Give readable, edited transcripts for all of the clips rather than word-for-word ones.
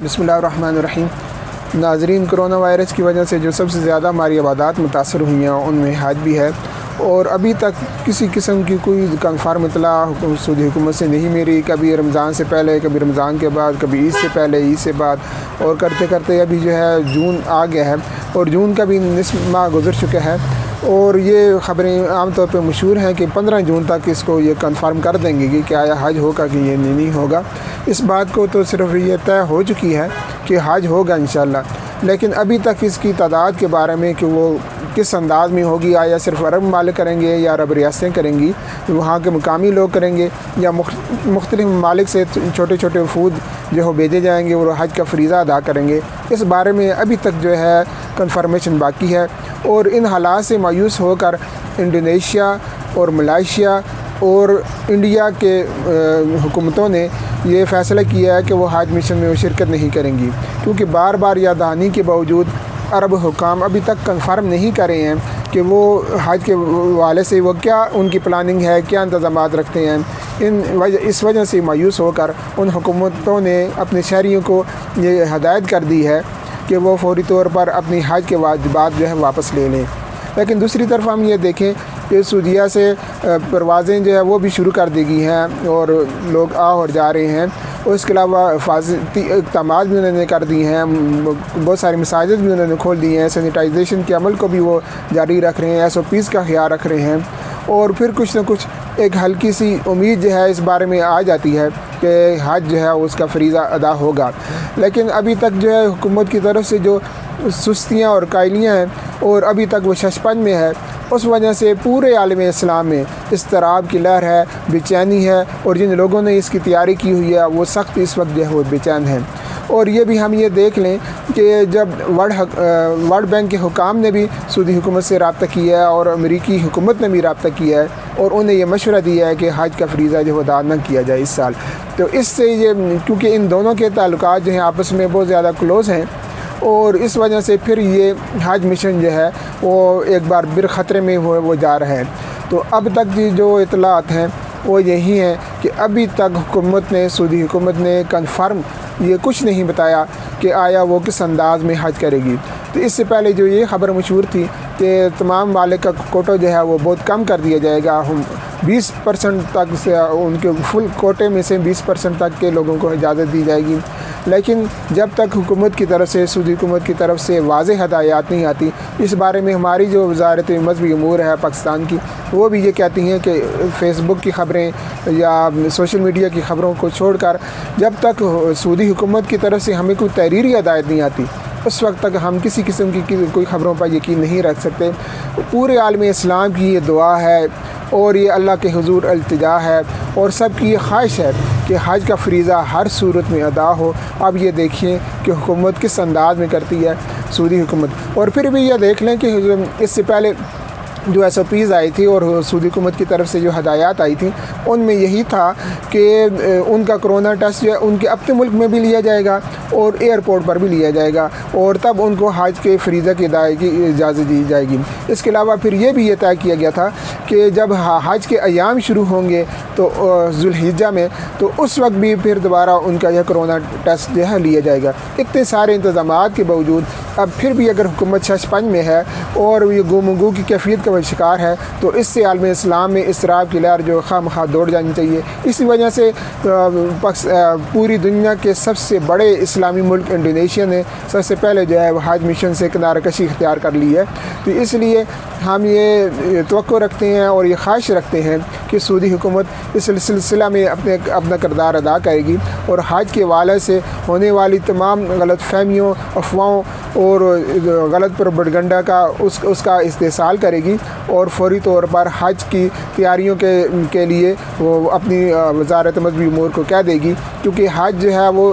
बिस्मिल्लाहिर्रहमानिर्रहीम। नाज़रीन, corona virus की वजह से जो सबसे ज़्यादा हमारी इबादत मुतासर हुई हैं उनमें हज भी है, और अभी तक किसी किस्म की कोई कन्फर्म इतला सऊदी हुकूमत से नहीं मिली। कभी रमज़ान से पहले, कभी रमज़ान के बाद, कभी ईद से पहले, ईद से बाद, और करते करते अभी जो है जून आ गया है और जून का भी निस्फ माह गुजर चुका है। और ये ख़बरें आम तौर पे मशहूर हैं कि 15 जून तक इसको ये कन्फर्म कर देंगे कि क्या यह हज होगा कि ये नहीं होगा। इस बात को तो सिर्फ ये तय हो चुकी है कि हज होगा इंशाअल्लाह, लेकिन अभी तक इसकी तादाद के बारे में कि वो किस अंदाज़ में होगी, आया सिर्फ अरब ममालिक करेंगे या अरब रियासतें करेंगी, वहाँ के मुकामी लोग करेंगे, या मुख्तलिफ ममालिक से छोटे छोटे वफूद जो भेजे जाएंगे और हज का फ़रीज़ा अदा करेंगे, इस बारे में अभी तक जो है कन्फर्मेशन बाकी है। और इन हालात से मायूस होकर इंडोनेशिया और मलेशिया और इंडिया के हुकूमतों ने ये फ़ैसला किया है कि वो हज मिशन में वो शिरकत नहीं करेंगी, क्योंकि बार बार याद दहानी के बावजूद अरब हुकाम अभी तक कंफर्म नहीं कर रहे हैं कि वो हज के वाले से वो क्या उनकी प्लानिंग है, क्या इंतज़ामात रखते हैं। इस वजह से मायूस होकर उन हुकूमतों ने अपने शहरियों को ये हदायत कर दी है कि वो फौरी तौर पर अपनी हज के वाजिबात जो है वापस ले लें। लेकिन दूसरी तरफ हम ये देखें कि सऊदीया से परवाज़ें जो है वो भी शुरू कर दी गई हैं और लोग आ और जा रहे हैं। और इसके अलावा हिफाजती इक़दाम भी उन्होंने कर दिए हैं, बहुत सारी मसाजिद भी उन्होंने खोल दिए हैं, सैनिटाइजेशन के अमल को भी वो जारी रख रहे हैं, SOPs का ख्याल रख रहे हैं। और फिर कुछ न कुछ एक हल्की सी उम्मीद जो है इस बारे में आ जाती है कि हज जो है उसका फ़रीज़ा अदा होगा। लेकिन अभी तक जो है हुकूमत की तरफ से जो सुस्तियाँ और कायलियाँ हैं और अभी तक वो शशपन में है, उस वजह से पूरे आलम इस्लाम में इज़्तिराब की लहर है, बेचैनी है, और जिन लोगों ने इसकी तैयारी की हुई है वो सख्त इस वक्त जो है वो बेचैन हैं। और ये भी हम ये देख लें कि जब वर्ल्ड बैंक के हुकाम ने भी सऊदी हुकूमत से रब्ता किया है और अमेरिकी हुकूमत ने भी रब्ता किया है और उन्हें ये मशवरा दिया है कि हज का फ़रीज़ा जो अदा न किया जाए इस साल। तो इससे ये, क्योंकि इन दोनों के ताल्लुकात जो हैं आपस में बहुत ज़्यादा क्लोज़ हैं, और इस वजह से फिर ये हज मिशन जो है वो एक बार फिर ख़तरे में वो जा रहा है। तो अब तक की जो इतलात हैं वो यही हैं कि अभी तक हुकूमत ने, सऊदी हुकूमत ने कन्फर्म ये कुछ नहीं बताया कि आया वो किस अंदाज़ में हज करेगी। तो इससे पहले जो ये ख़बर मशहूर थी कि तमाम मालिक का कोटा जो है वो बहुत कम कर दिया जाएगा, हम 20% तक से उनके फुल कोटे में से 20% तक के लोगों को इजाज़त दी जाएगी। लेकिन जब तक हुकूमत की तरफ से, सऊदी हुकूमत की तरफ से वाज़ेह हदायत नहीं आती, इस बारे में हमारी जो वज़ारत मज़हबी अमूर है पाकिस्तान की, वो भी ये कहती हैं कि फ़ेसबुक की ख़बरें या सोशल मीडिया की ख़बरों को छोड़कर जब तक सऊदी हुकूमत की तरफ से हमें कोई तहरीरी हदायत नहीं आती, उस वक्त तक हम किसी किस्म की कोई ख़बरों पर यकीन नहीं रख सकते। पूरे आलम इस्लाम की ये दुआ है और ये अल्लाह के हुज़ूर इल्तिजा है और सब की ये ख्वाहिश है कि हज का फ़रीज़ा हर सूरत में अदा हो। अब ये देखिए कि हुकूमत किस अंदाज़ में करती है सऊदी हुकूमत। और फिर भी ये देख लें कि इससे पहले जो SOPs आई थी और सऊदी हुकूमत की तरफ से जो हदायत आई थी उनमें यही था कि उनका कोरोना टेस्ट जो है उनके अपने मुल्क में भी लिया जाएगा और एयरपोर्ट पर भी लिया जाएगा, और तब उनको हज के फ़रीज़ा की अदायगी की इजाज़त दी जाएगी। इसके अलावा फिर ये भी ये तय किया गया था कि जब हज के अयाम शुरू होंगे तो ज़ुल्हिज्जा में, तो उस वक्त भी फिर दोबारा उनका यह कोरोना टेस्ट जो है लिया जाएगा। इतने सारे इंतज़ामात के बावजूद अब फिर भी अगर हुकूमत शशपंज में है और ये गुमगू की कैफियत का शिकार है, तो इससे आलम इस्लाम में इज़्तिराब की लहर जो खामखा दौड़ जानी चाहिए। इसी वजह से पूरी दुनिया के सबसे बड़े इस्लामी मुल्क इंडोनेशिया ने सबसे पहले जो है हज मिशन से किनारा कशी इख्तियार कर ली है। तो इसलिए हम ये तवक्को रखते हैं और ये ख्वाहिश रखते हैं कि सऊदी हुकूमत इस सिलसिला में अपना किरदार अदा करेगी और हज के हवाले से होने वाली तमाम गलत फहमियों, अफवाहों और गलत प्रोपेगेंडा का उसका इस्तेसाल करेगी और फौरी तौर पर हज की तैयारियों के लिए वो अपनी वज़ारत मज़हबी अमूर को कह देगी, क्योंकि हज जो है वो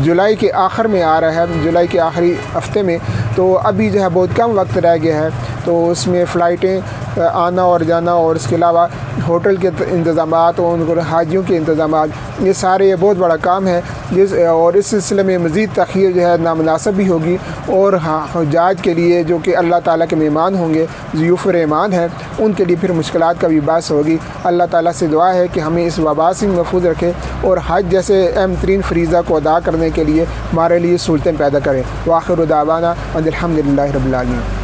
जुलाई के आखिर में आ रहा है, जुलाई के आखिरी हफ्ते में। तो अभी जो है बहुत कम वक्त रह गया है, तो उसमें फ़्लाइटें आना और जाना और इसके अलावा ہوٹل کے انتظامات اور ان حاجیوں کے انتظامات، یہ سارے یہ بہت بڑا کام ہے اور اس سلسلے میں مزید تاخیر جو ہے نامناسب بھی ہوگی، اور حجاج کے لیے جو کہ اللہ تعالیٰ کے مہمان ہوں گے، ضیوف رحمان ہیں، ان کے لیے پھر مشکلات کا بھی باعث ہوگی۔ اللہ تعالیٰ سے دعا ہے کہ ہمیں اس وبا سے محفوظ رکھے اور حج جیسے اہم ترین فریضہ کو ادا کرنے کے لیے ہمارے لیے سہولتیں پیدا کرے۔ وآخر دعوانا ان الحمد للہ رب العالمین۔